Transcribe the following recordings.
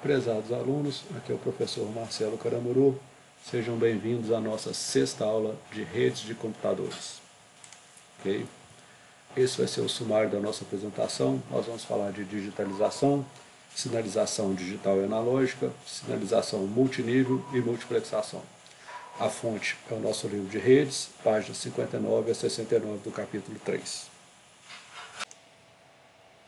Prezados alunos, aqui é o professor Marcelo Caramuru. Sejam bem-vindos à nossa sexta aula de redes de computadores. Ok? Esse vai ser o sumário da nossa apresentação. Nós vamos falar de digitalização, sinalização digital e analógica, sinalização multinível e multiplexação. A fonte é o nosso livro de redes, páginas 59 a 69 do capítulo 3.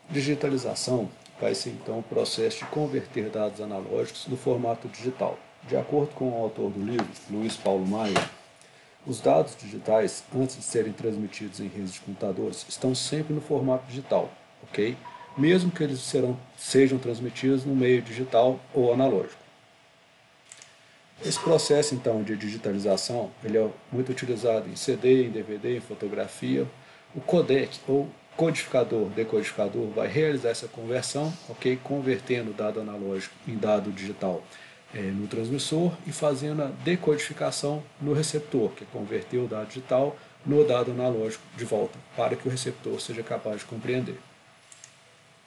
Digitalização vai ser então o processo de converter dados analógicos no formato digital. De acordo com o autor do livro, Luiz Paulo Maia, os dados digitais, antes de serem transmitidos em redes de computadores, estão sempre no formato digital, ok? Mesmo que eles sejam transmitidos no meio digital ou analógico. Esse processo então de digitalização, ele é muito utilizado em CD, em DVD, em fotografia. O codec ou codificador, decodificador, vai realizar essa conversão, ok? Convertendo o dado analógico em dado digital no transmissor e fazendo a decodificação no receptor, que é converter o dado digital no dado analógico de volta, para que o receptor seja capaz de compreender.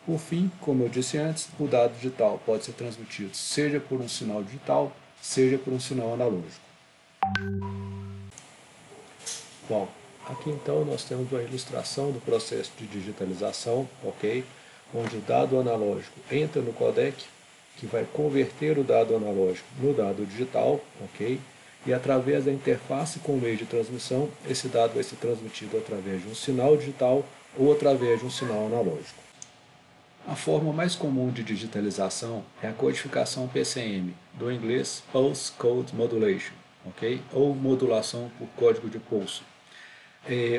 Por fim, como eu disse antes, o dado digital pode ser transmitido seja por um sinal digital, seja por um sinal analógico. Bom, aqui então nós temos uma ilustração do processo de digitalização, ok? Onde o dado analógico entra no codec, que vai converter o dado analógico no dado digital, ok? E através da interface com o meio de transmissão, esse dado vai ser transmitido através de um sinal digital ou através de um sinal analógico. A forma mais comum de digitalização é a codificação PCM, do inglês Pulse Code Modulation, ok? Ou modulação por código de pulso.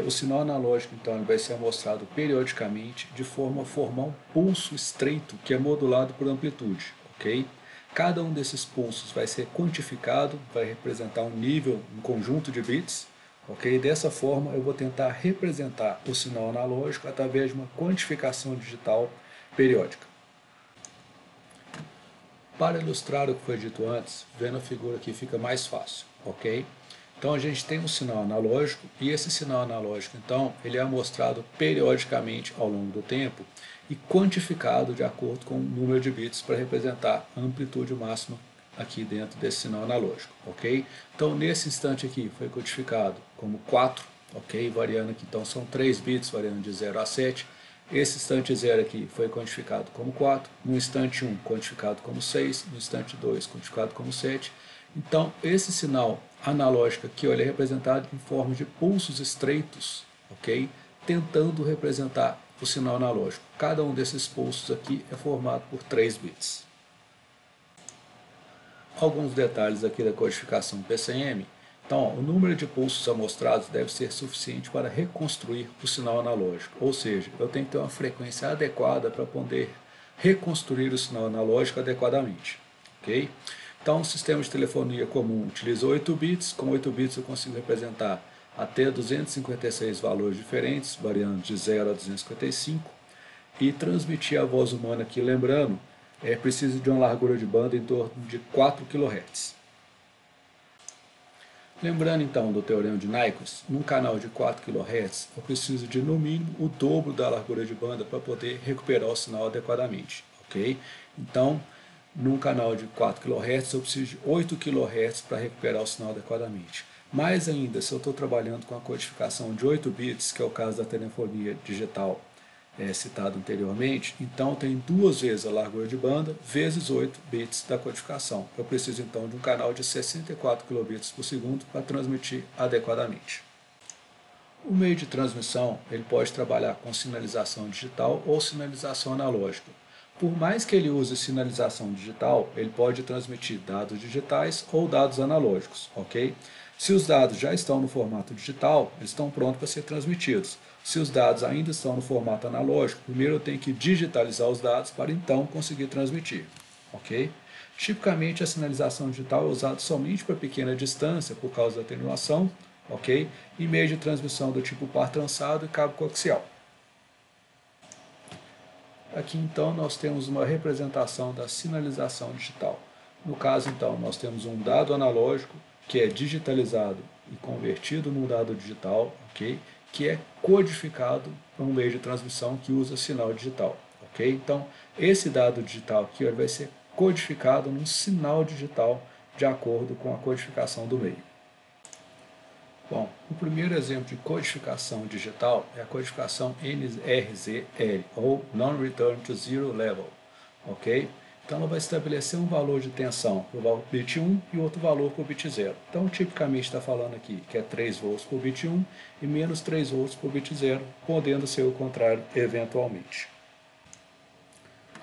O sinal analógico, então, ele vai ser amostrado periodicamente de forma a formar um pulso estreito que é modulado por amplitude, ok? Cada um desses pulsos vai ser quantificado, vai representar um nível, um conjunto de bits, ok? Dessa forma, eu vou tentar representar o sinal analógico através de uma quantificação digital periódica. Para ilustrar o que foi dito antes, vendo a figura aqui fica mais fácil, ok? Então a gente tem um sinal analógico e esse sinal analógico, então, ele é amostrado periodicamente ao longo do tempo e quantificado de acordo com o número de bits para representar a amplitude máxima aqui dentro desse sinal analógico, ok? Então nesse instante aqui foi codificado como 4, ok? Variando aqui, então são 3 bits, variando de 0 a 7. Esse instante 0 aqui foi quantificado como 4, no instante 1 quantificado como 6, no instante 2 quantificado como 7. Então, esse sinal analógico aqui ele é representado em forma de pulsos estreitos, ok? Tentando representar o sinal analógico. Cada um desses pulsos aqui é formado por 3 bits. Alguns detalhes aqui da codificação PCM. Então, o número de pulsos amostrados deve ser suficiente para reconstruir o sinal analógico, ou seja, eu tenho que ter uma frequência adequada para poder reconstruir o sinal analógico adequadamente. Okay? Então, o sistema de telefonia comum utiliza 8 bits, com 8 bits eu consigo representar até 256 valores diferentes, variando de 0 a 255, e transmitir a voz humana aqui, lembrando, precisa de uma largura de banda em torno de 4 kHz. Lembrando então do teorema de Nyquist, num canal de 4 kHz eu preciso de no mínimo o dobro da largura de banda para poder recuperar o sinal adequadamente, ok? Então, num canal de 4 kHz eu preciso de 8 kHz para recuperar o sinal adequadamente. Mais ainda, se eu estou trabalhando com a codificação de 8 bits, que é o caso da telefonia digital citado anteriormente, então tem 2 vezes a largura de banda vezes 8 bits da codificação. Eu preciso então de um canal de 64 kilobits por segundo para transmitir adequadamente. O meio de transmissão ele pode trabalhar com sinalização digital ou sinalização analógica. Por mais que ele use sinalização digital, ele pode transmitir dados digitais ou dados analógicos, ok? Se os dados já estão no formato digital, eles estão prontos para ser transmitidos. Se os dados ainda estão no formato analógico, primeiro eu tenho que digitalizar os dados para então conseguir transmitir, ok? Tipicamente a sinalização digital é usada somente para pequena distância por causa da atenuação, ok? E meio de transmissão do tipo par trançado e cabo coaxial. Aqui então nós temos uma representação da sinalização digital. No caso então nós temos um dado analógico que é digitalizado e convertido num dado digital, ok? Que é codificado para um meio de transmissão que usa sinal digital, ok? Então esse dado digital aqui vai ser codificado num sinal digital de acordo com a codificação do meio. Bom, o primeiro exemplo de codificação digital é a codificação NRZL, ou Non-Return to Zero Level, ok? Então ela vai estabelecer um valor de tensão para o bit 1 e outro valor para o bit 0. Então tipicamente está falando aqui que é 3 volts por bit 1 e menos 3 volts por bit 0, podendo ser o contrário eventualmente.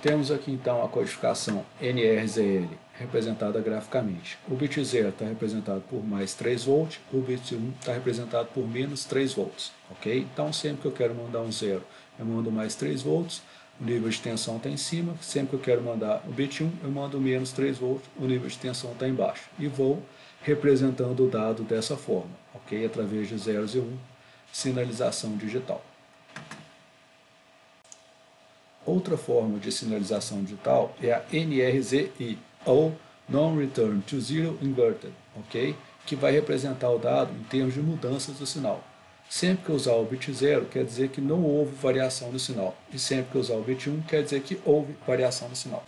Temos aqui então a codificação NRZL representada graficamente. O bit 0 está representado por mais 3 volts, o bit 1 está representado por menos 3 volts, ok? Então sempre que eu quero mandar um 0, eu mando mais 3 volts, o nível de tensão está em cima, sempre que eu quero mandar o bit 1, eu mando menos 3 volts, o nível de tensão está embaixo. E vou representando o dado dessa forma, ok? Através de zeros e 1, sinalização digital. Outra forma de sinalização digital é a NRZI, ou Non-Return to Zero Inverted, ok? Que vai representar o dado em termos de mudanças do sinal. Sempre que eu usar o bit 0, quer dizer que não houve variação no sinal. E sempre que eu usar o bit 1, quer dizer que houve variação no sinal.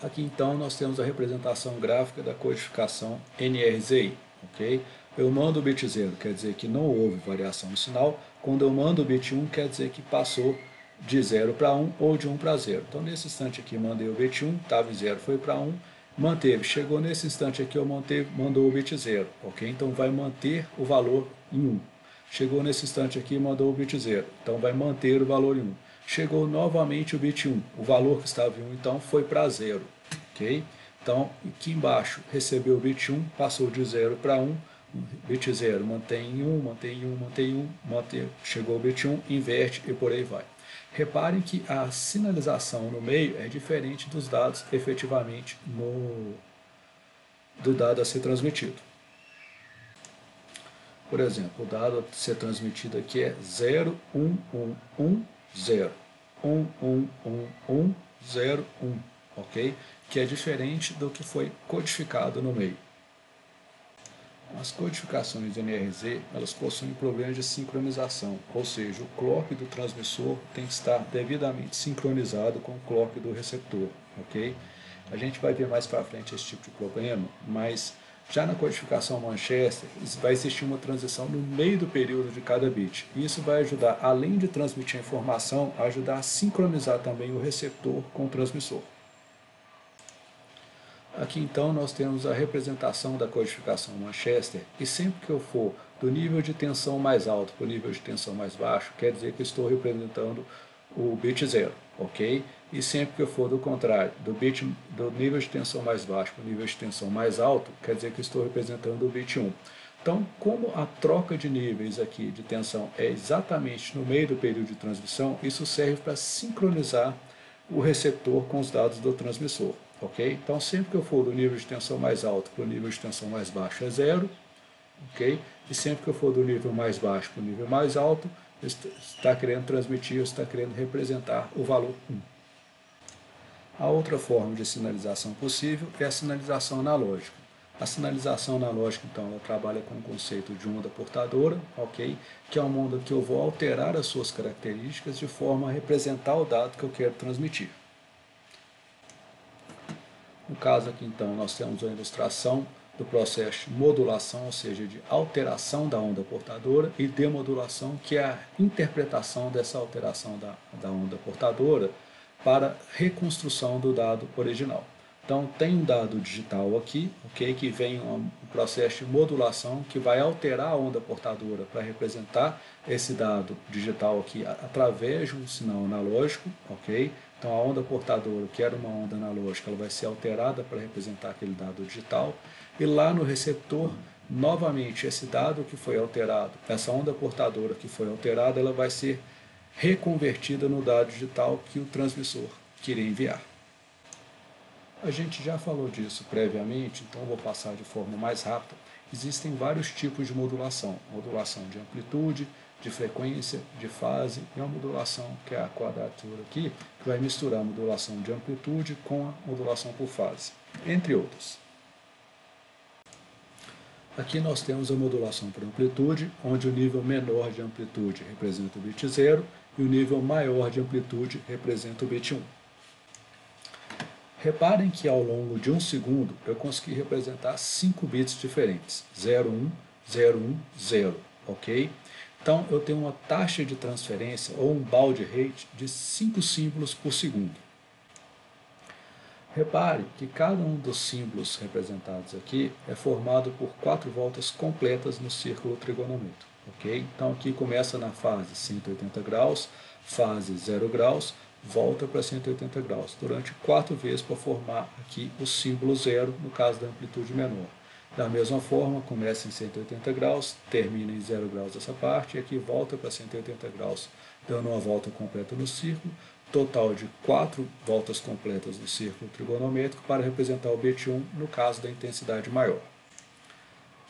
Aqui então nós temos a representação gráfica da codificação NRZI, ok? Eu mando o bit 0, quer dizer que não houve variação no sinal. Quando eu mando o bit 1, quer dizer que passou de 0 para 1 ou de 1 para 0. Então nesse instante aqui mandei o bit 1, estava em 0, foi para 1, manteve. Chegou nesse instante aqui, mandou o bit 0, ok? Então vai manter o valor em 1. Chegou nesse instante aqui, mandou o bit 0, então vai manter o valor em 1. Chegou novamente o bit 1, o valor que estava em 1 então foi para 0, ok? Então aqui embaixo recebeu o bit 1, passou de 0 para 1, bit 0 mantém em 1, mantém em 1, mantém em 1, chegou o bit 1, inverte e por aí vai. Reparem que a sinalização no meio é diferente dos dados efetivamente do dado a ser transmitido. Por exemplo, o dado a ser transmitido aqui é 0, 1, 1, 1, 0. 1, 1, 1, 1, 0, 1, ok? Que é diferente do que foi codificado no meio. As codificações NRZ, elas possuem problemas de sincronização, ou seja, o clock do transmissor tem que estar devidamente sincronizado com o clock do receptor, ok? A gente vai ver mais para frente esse tipo de problema, mas já na codificação Manchester, vai existir uma transição no meio do período de cada bit. E isso vai ajudar, além de transmitir a informação, a ajudar a sincronizar também o receptor com o transmissor. Aqui então nós temos a representação da codificação Manchester, e sempre que eu for do nível de tensão mais alto para o nível de tensão mais baixo, quer dizer que estou representando o bit 0, ok? E sempre que eu for do contrário, do nível de tensão mais baixo para o nível de tensão mais alto, quer dizer que estou representando o bit 1. Então, como a troca de níveis aqui de tensão é exatamente no meio do período de transmissão, isso serve para sincronizar o receptor com os dados do transmissor, ok? Então, sempre que eu for do nível de tensão mais alto para o nível de tensão mais baixo é 0, ok? E sempre que eu for do nível mais baixo para o nível mais alto, está querendo transmitir, está querendo representar o valor 1. A outra forma de sinalização possível é a sinalização analógica. A sinalização analógica, então, ela trabalha com o conceito de onda portadora, ok? Que é uma onda que eu vou alterar as suas características de forma a representar o dado que eu quero transmitir. No caso aqui, então, nós temos uma ilustração do processo de modulação, ou seja, de alteração da onda portadora, e demodulação, que é a interpretação dessa alteração da onda portadora para reconstrução do dado original. Então, tem um dado digital aqui, ok, que vem um processo de modulação que vai alterar a onda portadora para representar esse dado digital aqui através de um sinal analógico, ok? Então, a onda portadora, que era uma onda analógica, ela vai ser alterada para representar aquele dado digital. E lá no receptor, novamente, esse dado que foi alterado, essa onda portadora que foi alterada, ela vai ser reconvertida no dado digital que o transmissor queria enviar. A gente já falou disso previamente, então vou passar de forma mais rápida. Existem vários tipos de modulação. Modulação de amplitude, de frequência, de fase, e uma modulação, que é a quadratura aqui, que vai misturar a modulação de amplitude com a modulação por fase, entre outros. Aqui nós temos a modulação por amplitude, onde o nível menor de amplitude representa o bit 0 e o nível maior de amplitude representa o bit 1. Reparem que ao longo de 1 segundo eu consegui representar 5 bits diferentes, 01, 01, 0, ok? Então eu tenho uma taxa de transferência ou um baud rate de 5 símbolos por segundo. Repare que cada um dos símbolos representados aqui é formado por 4 voltas completas no círculo trigonométrico, ok? Então aqui começa na fase 180 graus, fase 0 graus, volta para 180 graus, durante 4 vezes para formar aqui o símbolo zero, no caso da amplitude menor. Da mesma forma, começa em 180 graus, termina em 0 graus essa parte, e aqui volta para 180 graus, dando uma volta completa no círculo, total de 4 voltas completas no círculo trigonométrico para representar o bit 1 no caso da intensidade maior.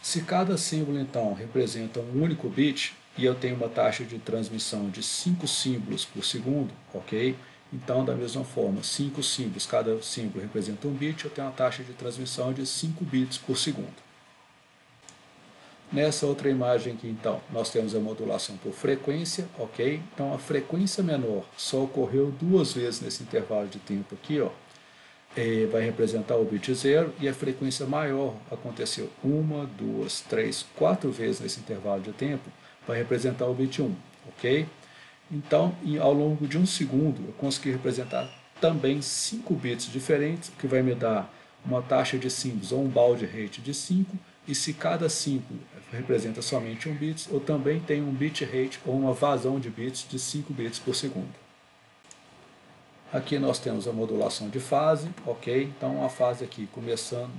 Se cada símbolo, então, representa um único bit, e eu tenho uma taxa de transmissão de 5 símbolos por segundo, ok? Então, da mesma forma, 5 símbolos, cada símbolo representa um bit, eu tenho uma taxa de transmissão de 5 bits por segundo. Nessa outra imagem aqui, então, nós temos a modulação por frequência, ok? Então, a frequência menor só ocorreu 2 vezes nesse intervalo de tempo aqui, ó. Vai representar o bit 0, e a frequência maior aconteceu 1, 2, 3, 4 vezes nesse intervalo de tempo, vai representar o bit 1, ok? Então, ao longo de 1 segundo, eu consegui representar também 5 bits diferentes, o que vai me dar uma taxa de símbolos ou um baud rate de 5, e se cada símbolo representa somente 1 bit, eu também tenho um bit rate ou uma vazão de bits de 5 bits por segundo. Aqui nós temos a modulação de fase, ok? Então a fase aqui começando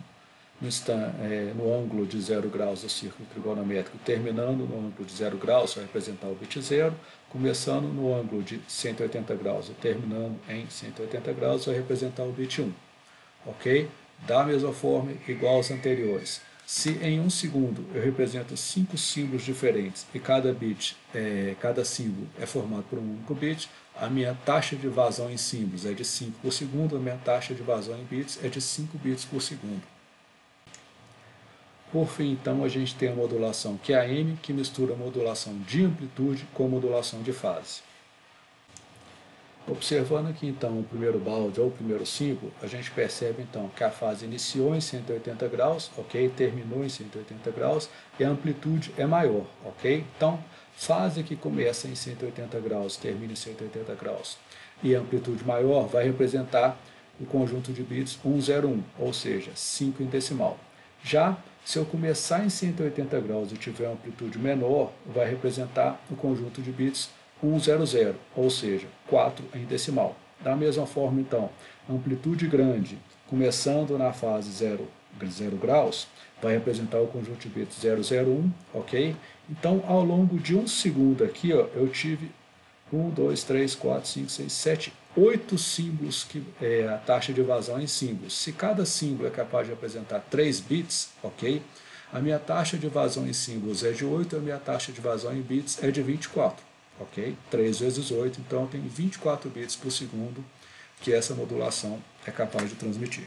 no ângulo de 0 graus do círculo trigonométrico, terminando no ângulo de 0 graus, vai representar o bit 0, começando no ângulo de 180 graus e terminando em 180 graus, vai representar o bit 1, ok? Da mesma forma, igual aos anteriores. Se em 1 segundo eu represento 5 símbolos diferentes e cada símbolo é formado por um único bit, a minha taxa de vazão em símbolos é de 5 por segundo, a minha taxa de vazão em bits é de 5 bits por segundo. Por fim, então, a gente tem a modulação QAM, que mistura a modulação de amplitude com a modulação de fase. Observando aqui, então, o primeiro balde ou o primeiro símbolo, a gente percebe, então, que a fase iniciou em 180 graus, ok? Terminou em 180 graus, e a amplitude é maior, ok? Então, fase que começa em 180 graus, termina em 180 graus, e a amplitude maior vai representar o conjunto de bits 101, ou seja, 5 em decimal. Já se eu começar em 180 graus e tiver uma amplitude menor, vai representar o conjunto de bits 100, ou seja, 4 em decimal. Da mesma forma, então, amplitude grande, começando na fase 0 graus, vai representar o conjunto de bits 001, ok? Então, ao longo de 1 segundo aqui, ó, eu tive 1, 2, 3, 4, 5, 6, 7, 8 símbolos, que é a taxa de vazão em símbolos. Se cada símbolo é capaz de representar 3 bits, ok? A minha taxa de vazão em símbolos é de 8, a minha taxa de vazão em bits é de 24, ok? 3 vezes 8, então eu tenho 24 bits por segundo que essa modulação é capaz de transmitir.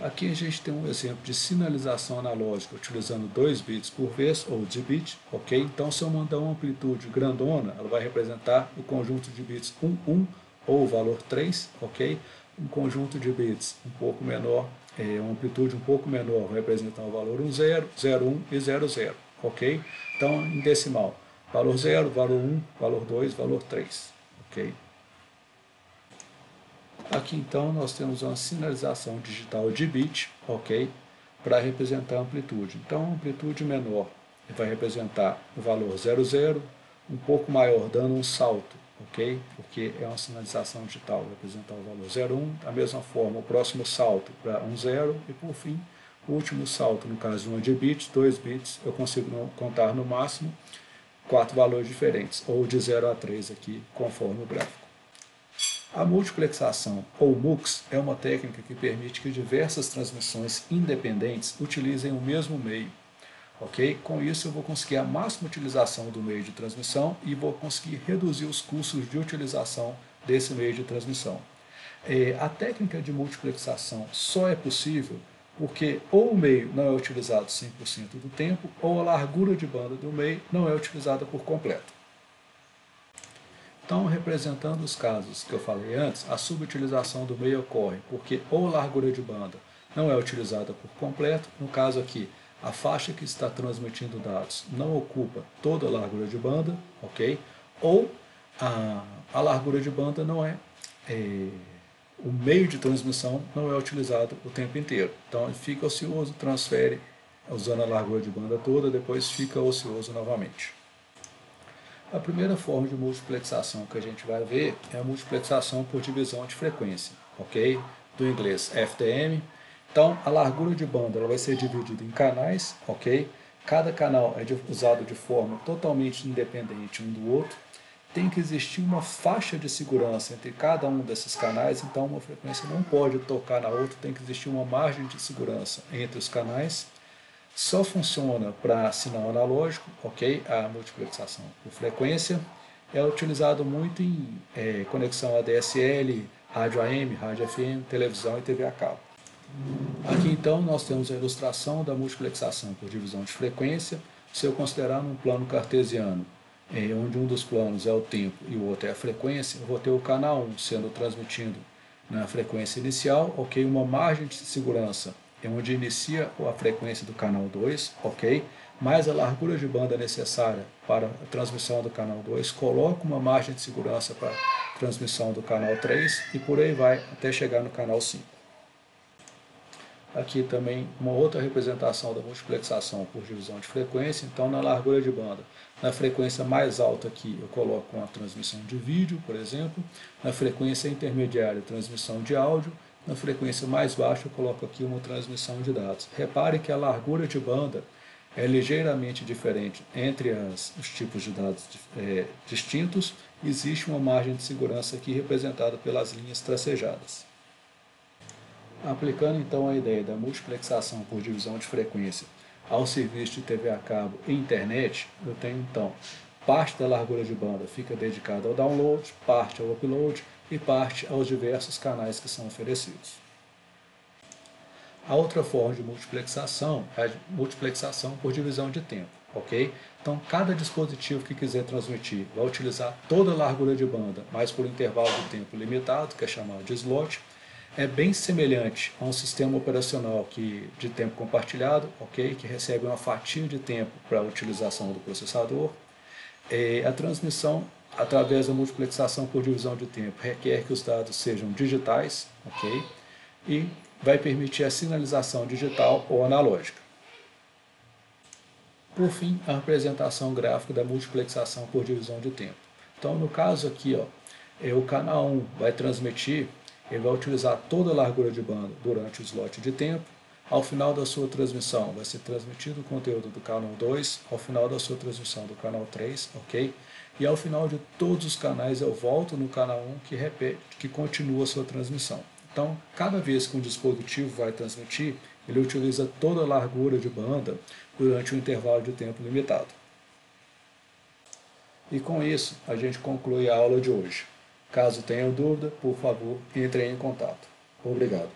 Aqui a gente tem um exemplo de sinalização analógica utilizando 2 bits por vez, ou D-bit, ok? Então, se eu mandar uma amplitude grandona, ela vai representar o conjunto de bits 1, 1, ou o valor 3, ok? Um conjunto de bits um pouco menor, uma amplitude um pouco menor, vai representar o valor 1, 0, 0, 1 e 0, 0, ok? Então, em decimal, valor 0, valor 1, valor 2, valor 3, ok? Aqui então nós temos uma sinalização digital de bit, ok? Para representar a amplitude. Então, a amplitude menor vai representar o valor 00, um pouco maior, dando um salto, ok? Porque é uma sinalização digital, vai representar o valor 01. Da mesma forma, o próximo salto para 10 e, por fim, o último salto, no caso de 1 de bits, 2 bits, eu consigo contar no máximo 4 valores diferentes, ou de 0 a 3 aqui, conforme o gráfico. A multiplexação, ou MUX, é uma técnica que permite que diversas transmissões independentes utilizem o mesmo meio. Ok? Com isso eu vou conseguir a máxima utilização do meio de transmissão e vou conseguir reduzir os custos de utilização desse meio de transmissão. A técnica de multiplexação só é possível porque ou o meio não é utilizado 100% do tempo, ou a largura de banda do meio não é utilizada por completo. Então, representando os casos que eu falei antes, a subutilização do meio ocorre porque ou a largura de banda não é utilizada por completo, no caso aqui, a faixa que está transmitindo dados não ocupa toda a largura de banda, ok? Ou a largura de banda não o meio de transmissão não é utilizado o tempo inteiro. Então ele fica ocioso, transfere usando a largura de banda toda, depois fica ocioso novamente. A primeira forma de multiplexação que a gente vai ver é a multiplexação por divisão de frequência, ok? Do inglês FDM. Então, a largura de banda ela vai ser dividida em canais, ok? Cada canal é usado de forma totalmente independente um do outro. Tem que existir uma faixa de segurança entre cada um desses canais, então uma frequência não pode tocar na outra, tem que existir uma margem de segurança entre os canais. Só funciona para sinal analógico, ok? A multiplexação por frequência é utilizado muito em conexão ADSL, rádio AM, rádio FM, televisão e TV a cabo. Aqui então nós temos a ilustração da multiplexação por divisão de frequência. Se eu considerar um plano cartesiano, onde um dos planos é o tempo e o outro é a frequência, eu vou ter o canal 1 sendo transmitido na frequência inicial, ok? Uma margem de segurança é onde inicia a frequência do canal 2, ok? Mais a largura de banda necessária para a transmissão do canal 2, coloca uma margem de segurança para a transmissão do canal 3 e por aí vai até chegar no canal 5. Aqui também uma outra representação da multiplexação por divisão de frequência, então na largura de banda. Na frequência mais alta aqui eu coloco uma transmissão de vídeo, por exemplo, na frequência intermediária transmissão de áudio, na frequência mais baixa eu coloco aqui uma transmissão de dados. Repare que a largura de banda é ligeiramente diferente entre os tipos de dados distintos, existe uma margem de segurança aqui representada pelas linhas tracejadas. Aplicando então a ideia da multiplexação por divisão de frequência ao serviço de TV a cabo e internet, eu tenho então parte da largura de banda fica dedicada ao download, parte ao upload e parte aos diversos canais que são oferecidos. A outra forma de multiplexação é a multiplexação por divisão de tempo, ok? Então, cada dispositivo que quiser transmitir vai utilizar toda a largura de banda, mas por intervalo de tempo limitado, que é chamado de slot. É bem semelhante a um sistema operacional de tempo compartilhado, ok? Que recebe uma fatia de tempo para a utilização do processador. A transmissão através da multiplexação por divisão de tempo requer que os dados sejam digitais, ok? E vai permitir a sinalização digital ou analógica. Por fim, a representação gráfica da multiplexação por divisão de tempo. Então, no caso aqui, o canal 1 vai transmitir, ele vai utilizar toda a largura de banda durante o slot de tempo. Ao final da sua transmissão, vai ser transmitido o conteúdo do canal 2, ao final da sua transmissão do canal 3, ok? E ao final de todos os canais eu volto no canal 1 que continua a sua transmissão. Então, cada vez que um dispositivo vai transmitir, ele utiliza toda a largura de banda durante um intervalo de tempo limitado. E com isso, a gente conclui a aula de hoje. Caso tenham dúvida, por favor, entrem em contato. Obrigado.